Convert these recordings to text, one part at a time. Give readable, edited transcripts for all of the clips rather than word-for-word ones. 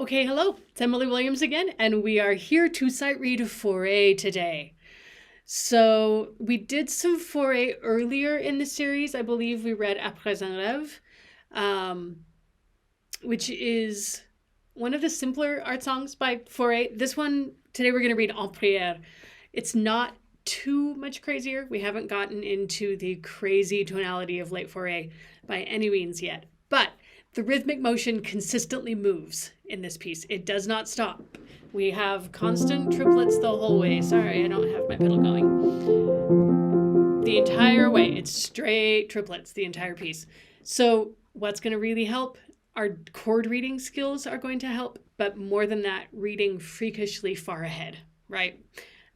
Okay, hello, it's Emily Williams again, and we are here to sight read Foray today. So we did some Foray earlier in the series. I believe we read Après un rêve, um, which is one of the simpler art songs by Foray. This one, today we're going to read En Prière. It's not too much crazier. We haven't gotten into the crazy tonality of late Foray by any means yet. But the rhythmic motion consistently moves in this piece. It does not stop. We have constant triplets the whole way. Sorry, I don't have my pedal going. The entire way. It's straight triplets the entire piece. So what's going to really help? Our chord reading skills are going to help, but more than that, reading freakishly far ahead, right?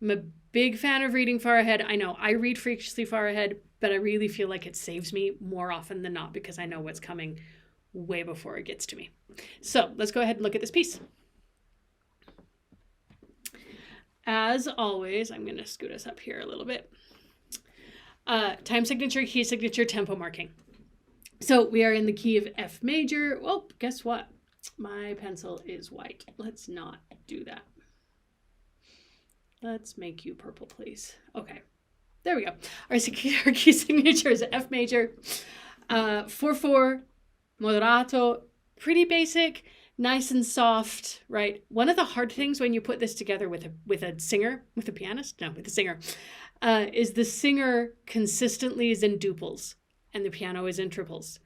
I'm a big fan of reading far ahead. I know I read freakishly far ahead, but I really feel like it saves me more often than not because I know what's coming way before it gets to me. So let's go ahead and look at this piece. As always, I'm going to scoot us up here a little bit. Time signature, key signature, tempo marking. So we are in the key of F major. Well, guess what? My pencil is white. Let's not do that. Let's make you purple, please. Okay, there we go. Our key signature is F major. 4/4, moderato, pretty basic, nice and soft, right? One of the hard things when you put this together with a singer, with a pianist, no, with a singer, is the singer consistently is in duples and the piano is in triples.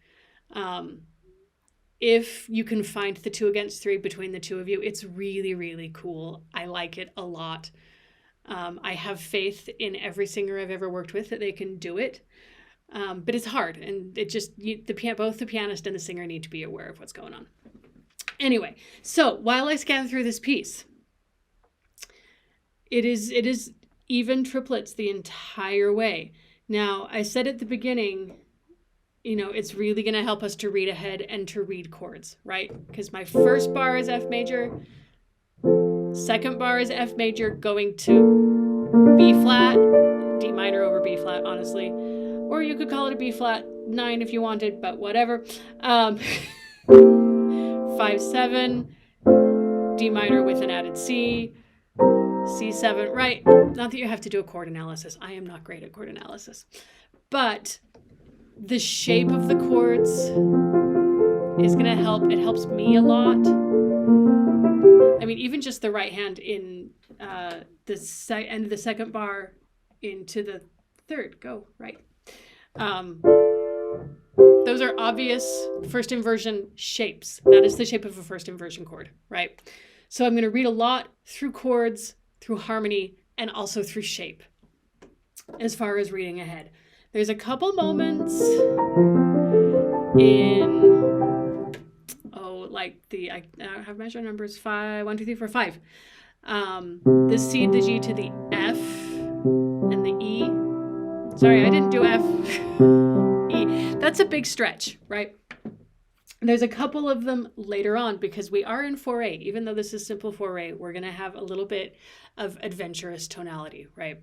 If you can find the 2 against 3 between the two of you, it's really, really cool. I like it a lot. I have faith in every singer I've ever worked with that they can do it. But it's hard, and it just both the pianist and the singer need to be aware of what's going on. Anyway, so while I scan through this piece, it is even triplets the entire way. Now, I said at the beginning, it's really going to help us to read ahead and to read chords, right? Because my first bar is F major, second bar is F major going to B flat, D minor over B flat, honestly. Or you could call it a B flat 9 if you wanted, but whatever. 5/7, D minor with an added C, C7, right? Not that you have to do a chord analysis. I am not great at chord analysis. But the shape of the chords is going to help. It helps me a lot. I mean, even just the right hand in the end of the second bar into the third. Go, right. Those are obvious first inversion shapes. That is the shape of a first inversion chord, right? So I'm going to read a lot through chords, through harmony, and also through shape as far as reading ahead. There's a couple moments in, I have measure numbers 5, 1, 2, 3, 4, 5. The C, the G to the F, and the E. Sorry, I didn't do F. E. That's a big stretch, right? There's a couple of them later on because we are in 4/8. Even though this is simple 4/8, we're going to have a little bit of adventurous tonality, right?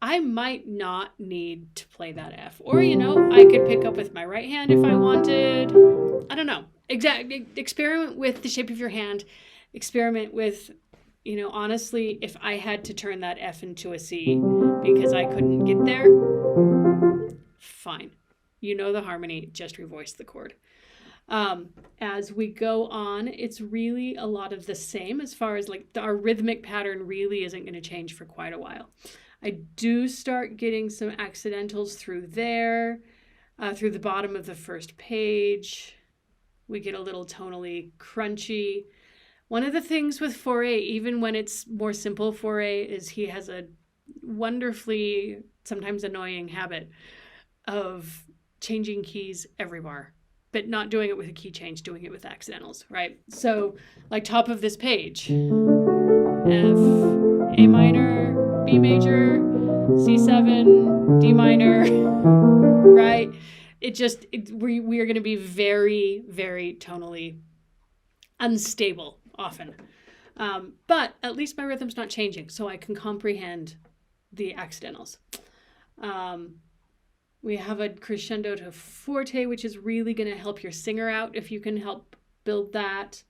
I might not need to play that F. Or, I could pick up with my right hand if I wanted. I don't know. Experiment with the shape of your hand. Experiment with, honestly, if I had to turn that F into a C because I couldn't get there, fine. You know the harmony, just revoice the chord. As we go on, it's really a lot of the same as far as our rhythmic pattern really isn't going to change for quite a while. I do start getting some accidentals through there, through the bottom of the first page. We get a little tonally crunchy. One of the things with 4/8, even when it's more simple 4/8, is he has a wonderfully, sometimes annoying habit of changing keys every bar, but not doing it with a key change, doing it with accidentals, right? So like top of this page, F, A minor, B major, C7, D minor, right? We are going to be very, very tonally unstable often. But at least my rhythm's not changing, so I can comprehend the accidentals. We have a crescendo to forte, which is really going to help your singer out if you can help build that.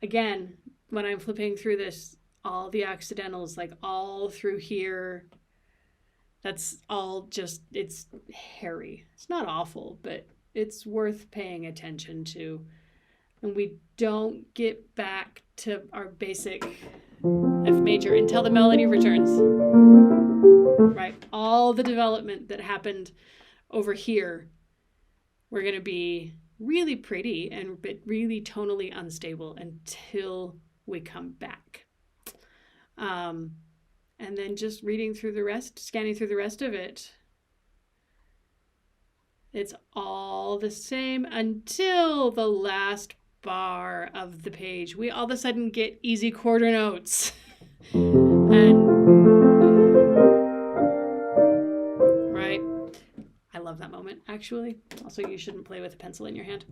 Again, when I'm flipping through this, all the accidentals, like all through here, that's all just, it's hairy. It's not awful, but it's worth paying attention to. And we don't get back to our basic F major until the melody returns. Right? All the development that happened over here, we're going to be really pretty and but really tonally unstable until we come back. And then just reading through the rest, scanning through the rest of it, it's all the same until the last bar of the page. We all of a sudden get easy quarter notes. And right, I love that moment, actually. Also, you shouldn't play with a pencil in your hand.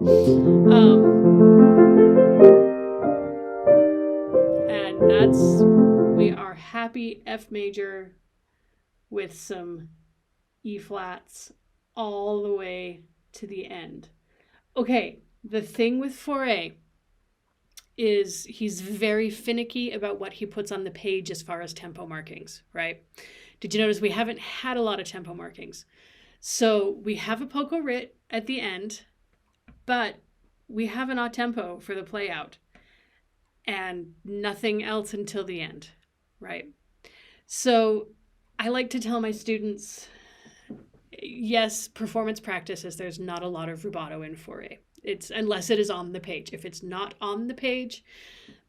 And that's, we are happy F major with some E flats all the way to the end. Okay, the thing with Fauré is he's very finicky about what he puts on the page as far as tempo markings, right? Did you notice we haven't had a lot of tempo markings? So we have a poco rit at the end, but we have an a tempo for the play out and nothing else until the end, right? So I like to tell my students, yes, performance practices, there's not a lot of rubato in Fauré. It's unless it is on the page. If it's not on the page,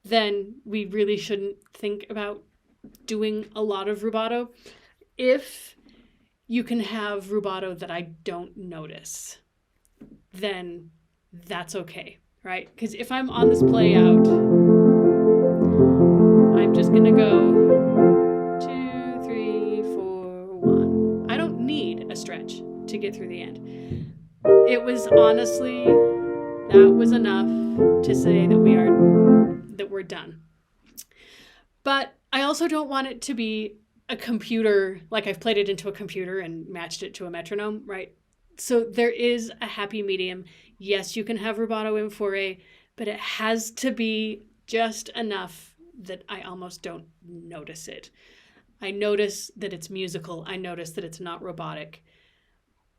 then we really shouldn't think about doing a lot of rubato. If you can have rubato that I don't notice, then that's okay, right? Because if I'm on this play out, I'm just gonna go 2, 3, 4, 1. I don't need a stretch to get through the end. It was honestly, that was enough to say that we're done. But I also don't want it to be a computer, like I've played it into a computer and matched it to a metronome, right? So there is a happy medium. Yes, you can have rubato in Fauré, but it has to be just enough that I almost don't notice it. I notice that it's musical. I notice that it's not robotic.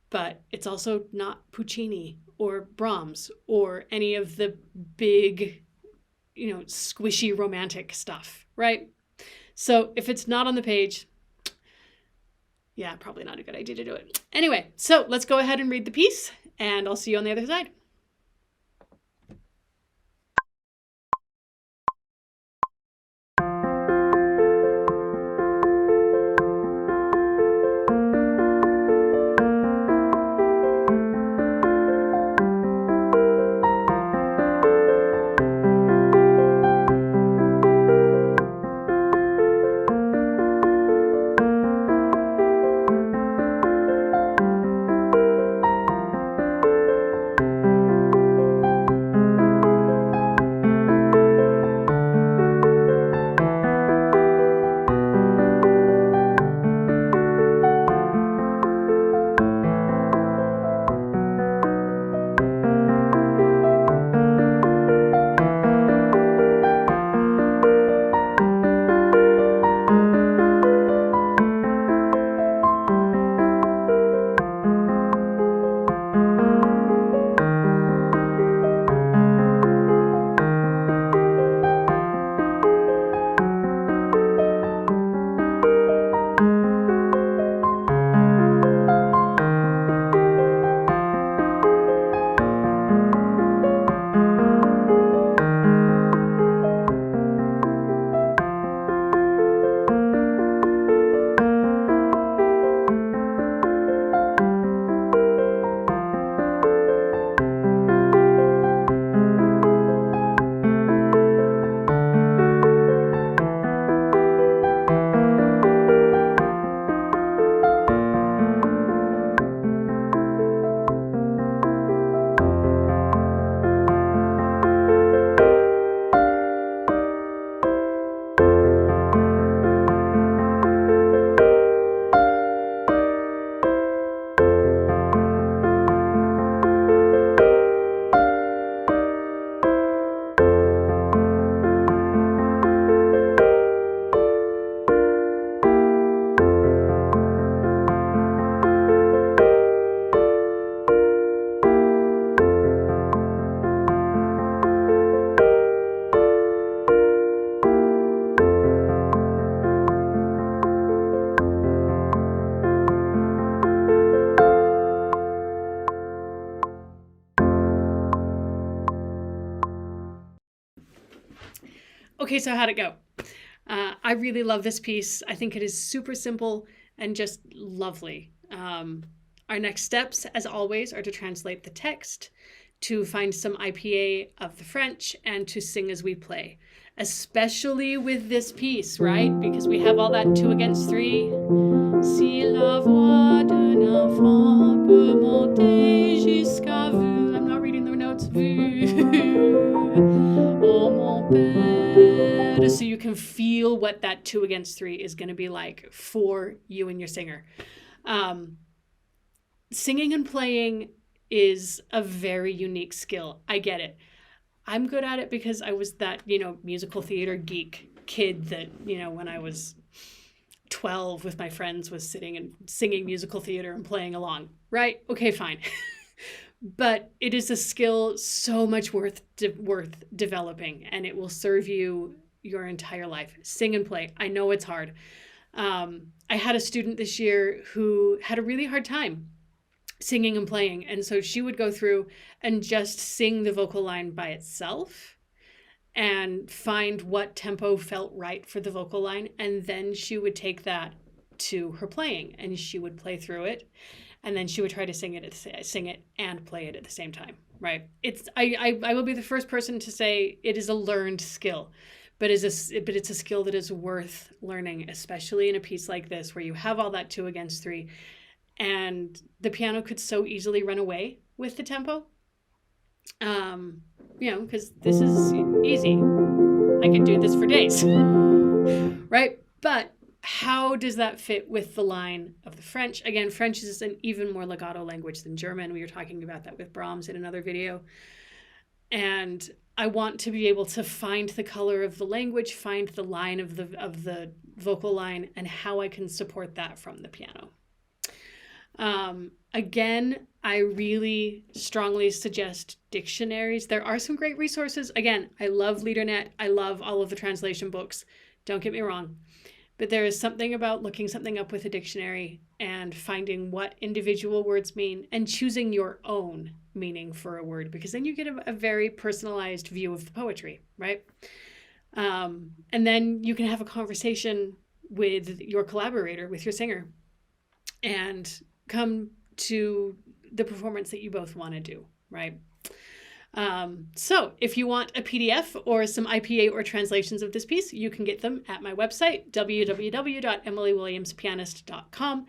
But it's also not Puccini or Brahms or any of the big, squishy romantic stuff, right? So if it's not on the page, yeah, probably not a good idea to do it. Anyway, so let's go ahead and read the piece, and I'll see you on the other side. Okay, so how'd it go? I really love this piece. I think it is super simple and just lovely. Our next steps, as always, are to translate the text, to find some IPA of the French, and to sing as we play. Especially with this piece, right? Because we have all that 2 against 3. Si la voix d'un enfant peut monter jusqu'à vous. I'm not reading the notes. Vu. Oh mon père. So you can feel what that 2 against 3 is going to be like for you and your singer. Singing and playing is a very unique skill. I get it. I'm good at it because I was that, musical theater geek kid that, when I was 12 with my friends was sitting and singing musical theater and playing along, right? Okay, fine. But it is a skill so much worth developing, and it will serve you your entire life. Sing and play. I know it's hard. I had a student this year who had a really hard time singing and playing, and so she would go through and just sing the vocal line by itself and find what tempo felt right for the vocal line, and then she would take that to her playing and she would play through it, and then she would try to sing it and play it at the same time, right? I will be the first person to say it is a learned skill, but it's a skill that is worth learning, especially in a piece like this where you have all that 2 against 3, and the piano could so easily run away with the tempo. Because this is easy. I could do this for days, right? But how does that fit with the line of the French? Again, French is an even more legato language than German. We were talking about that with Brahms in another video. And I want to be able to find the color of the language, find the line of the vocal line, and how I can support that from the piano. Again, I really strongly suggest dictionaries. There are some great resources. Again, I love LeaderNet. I love all of the translation books. Don't get me wrong. But there is something about looking something up with a dictionary and finding what individual words mean and choosing your own meaning for a word, because then you get a very personalized view of the poetry, right? And then you can have a conversation with your collaborator, with your singer, and come to the performance that you both want to do, right? So if you want a PDF or some IPA or translations of this piece, you can get them at my website, www.emilywilliamspianist.com.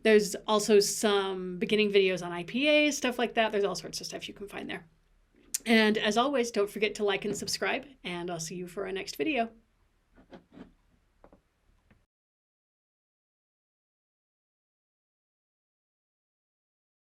There's also some beginning videos on IPA, stuff like that. There's all sorts of stuff you can find there. And as always, don't forget to like and subscribe, and I'll see you for our next video.